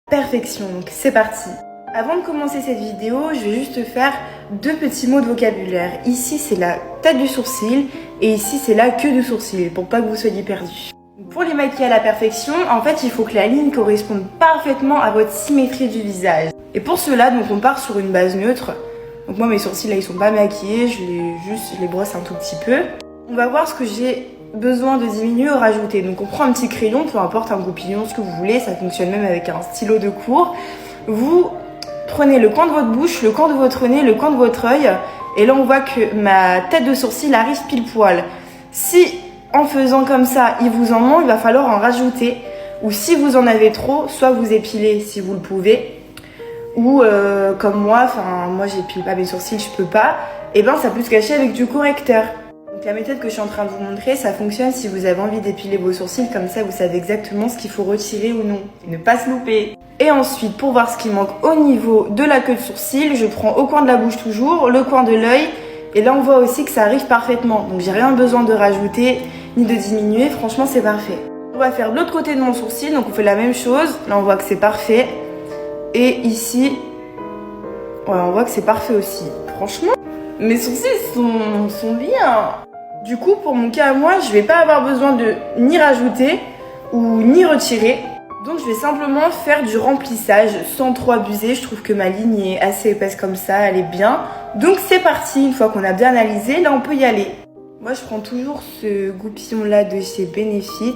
Perfection, donc c'est parti. Avant de commencer cette vidéo, je vais juste faire 2 petits mots de vocabulaire. Ici, c'est la tête du sourcil et ici, c'est la queue du sourcil pour pas que vous soyez perdus. Pour les maquiller à la perfection, en fait, il faut que la ligne corresponde parfaitement à votre symétrie du visage. Et pour cela, donc, on part sur une base neutre. Donc moi, mes sourcils, là, ils sont pas maquillés, je les brosse un tout petit peu. On va voir ce que j'ai besoin de diminuer ou rajouter. Donc on prend un petit crayon, peu importe, un goupillon, ce que vous voulez, ça fonctionne même avec un stylo de cours. Vous prenez le coin de votre bouche, le coin de votre nez, le coin de votre œil, et là on voit que ma tête de sourcil arrive pile poil. Si en faisant comme ça, il vous en manque, il va falloir en rajouter. Ou si vous en avez trop, soit vous épilez si vous le pouvez, ou comme moi j'épile pas mes sourcils, je peux pas, et ben ça peut se cacher avec du correcteur. Donc la méthode que je suis en train de vous montrer, ça fonctionne si vous avez envie d'épiler vos sourcils, comme ça vous savez exactement ce qu'il faut retirer ou non, et ne pas se louper. Et ensuite, pour voir ce qui manque au niveau de la queue de sourcil, je prends au coin de la bouche toujours, le coin de l'œil, et là on voit aussi que ça arrive parfaitement. Donc j'ai rien besoin de rajouter, ni de diminuer, franchement c'est parfait. On va faire de l'autre côté de mon sourcil, donc on fait la même chose, là on voit que c'est parfait. Et ici, ouais, on voit que c'est parfait aussi. Franchement, mes sourcils sont bien. Du coup, pour mon cas à moi, je vais pas avoir besoin de ni rajouter ou ni retirer. Donc je vais simplement faire du remplissage sans trop abuser. Je trouve que ma ligne est assez épaisse comme ça, elle est bien. Donc c'est parti, une fois qu'on a bien analysé, là on peut y aller. Moi je prends toujours ce goupillon là de chez Benefit.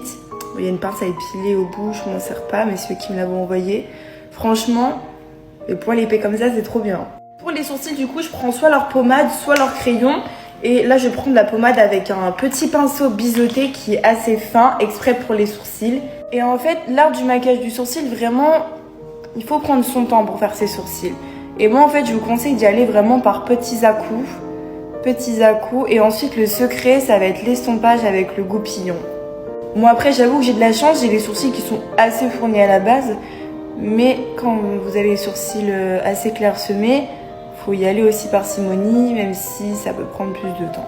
Il y a une pince à épiler au bout, je m'en sers pas, mais ceux qui me l'avont envoyé. Franchement, les poils épais comme ça, c'est trop bien. Pour les sourcils, du coup, je prends soit leur pommade, soit leur crayon. Et là, je prends de la pommade avec un petit pinceau biseauté qui est assez fin, exprès pour les sourcils. Et en fait, l'art du maquillage du sourcil, vraiment, il faut prendre son temps pour faire ses sourcils. Et moi, en fait, je vous conseille d'y aller vraiment par petits à-coups. Petits à-coups. Et ensuite, le secret, ça va être l'estompage avec le goupillon. Moi, après, j'avoue que j'ai de la chance, j'ai les sourcils qui sont assez fournis à la base. Mais quand vous avez les sourcils assez clairsemés, faut y aller aussi parcimonie, même si ça peut prendre plus de temps.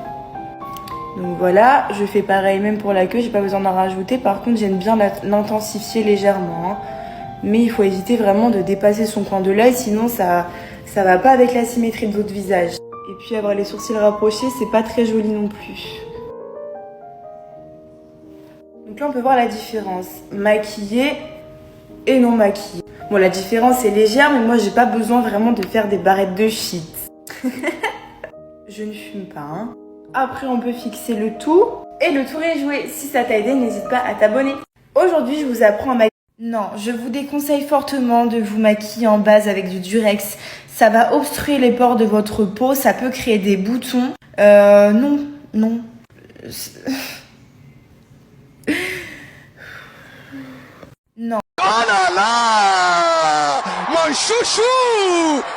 Donc voilà, je fais pareil même pour la queue, j'ai pas besoin d'en rajouter. Par contre, j'aime bien l'intensifier légèrement. Hein. Mais il faut éviter vraiment de dépasser son coin de l'œil, sinon ça va pas avec la symétrie de votre visage. Et puis avoir les sourcils rapprochés, c'est pas très joli non plus. Donc là, on peut voir la différence. Maquillé et non maquillé. Bon, la différence est légère, mais moi j'ai pas besoin vraiment de faire des barrettes de shit. Je ne fume pas, hein. Après, on peut fixer le tout. Et le tour est joué. Si ça t'a aidé, n'hésite pas à t'abonner. Aujourd'hui, je vous apprends à maquiller. Non, je vous déconseille fortement de vous maquiller en base avec du Durex. Ça va obstruer les pores de votre peau, ça peut créer des boutons. Non. Non. Oh là là! Mon chouchou!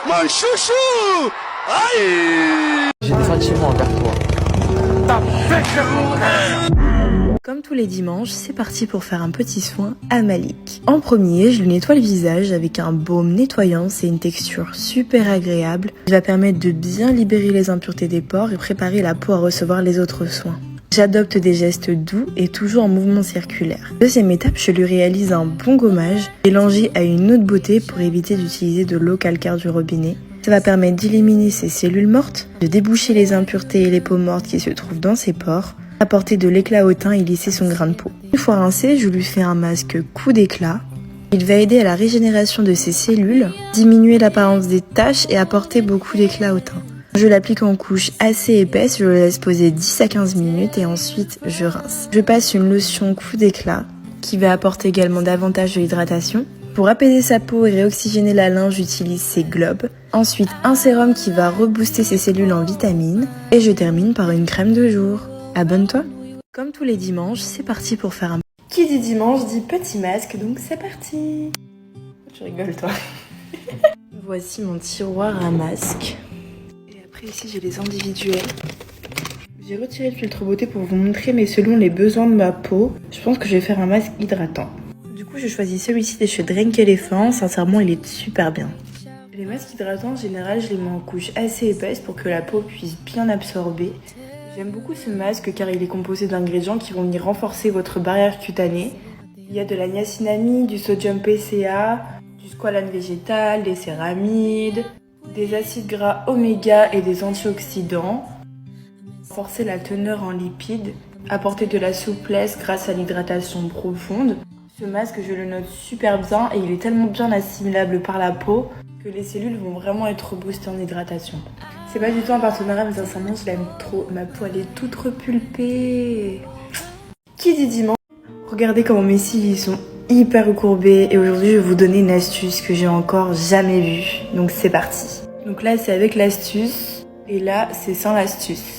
Mon chouchou! Aïe! J'ai des sentiments envers toi. Comme tous les dimanches, c'est parti pour faire un petit soin à Malik. En premier, je lui nettoie le visage avec un baume nettoyant, c'est une texture super agréable. Il va permettre de bien libérer les impuretés des pores et préparer la peau à recevoir les autres soins. J'adopte des gestes doux et toujours en mouvement circulaire. Deuxième étape, je lui réalise un bon gommage, mélangé à une eau de beauté pour éviter d'utiliser de l'eau calcaire du robinet. Ça va permettre d'éliminer ses cellules mortes, de déboucher les impuretés et les peaux mortes qui se trouvent dans ses pores, apporter de l'éclat au teint et lisser son grain de peau. Une fois rincé, je lui fais un masque coup d'éclat. Il va aider à la régénération de ses cellules, diminuer l'apparence des taches et apporter beaucoup d'éclat au teint. Je l'applique en couche assez épaisse, je le laisse poser 10 à 15 minutes et ensuite je rince. Je passe une lotion coup d'éclat qui va apporter également davantage de hydratation. Pour apaiser sa peau et réoxygéner la linge, j'utilise ces globes. Ensuite, un sérum qui va rebooster ses cellules en vitamines. Et je termine par une crème de jour. Abonne-toi. Comme tous les dimanches, c'est parti pour faire un... Qui dit dimanche dit petit masque, donc c'est parti. Tu rigoles toi. Voici mon tiroir à masques. Et après ici j'ai les individuels. J'ai retiré le filtre beauté pour vous montrer, mais selon les besoins de ma peau, je pense que je vais faire un masque hydratant. Du coup, je choisis celui-ci des chez Drink Elephant. Sincèrement, il est super bien. Les masques hydratants, en général, je les mets en couche assez épaisse pour que la peau puisse bien absorber. J'aime beaucoup ce masque car il est composé d'ingrédients qui vont venir renforcer votre barrière cutanée. Il y a de la niacinamide, du sodium PCA, du squalane végétal, des céramides, des acides gras oméga et des antioxydants, renforcer la teneur en lipides, apporter de la souplesse grâce à l'hydratation profonde. Ce masque, je le note super bien et il est tellement bien assimilable par la peau que les cellules vont vraiment être boostées en hydratation. C'est pas du tout un partenariat, mais sincèrement, je l'aime trop. Ma peau, elle est toute repulpée. Qui dit dimanche? Regardez comment mes cils ils sont hyper recourbés. Et aujourd'hui, je vais vous donner une astuce que j'ai encore jamais vue. Donc c'est parti. Donc là, c'est avec l'astuce. Et là, c'est sans l'astuce.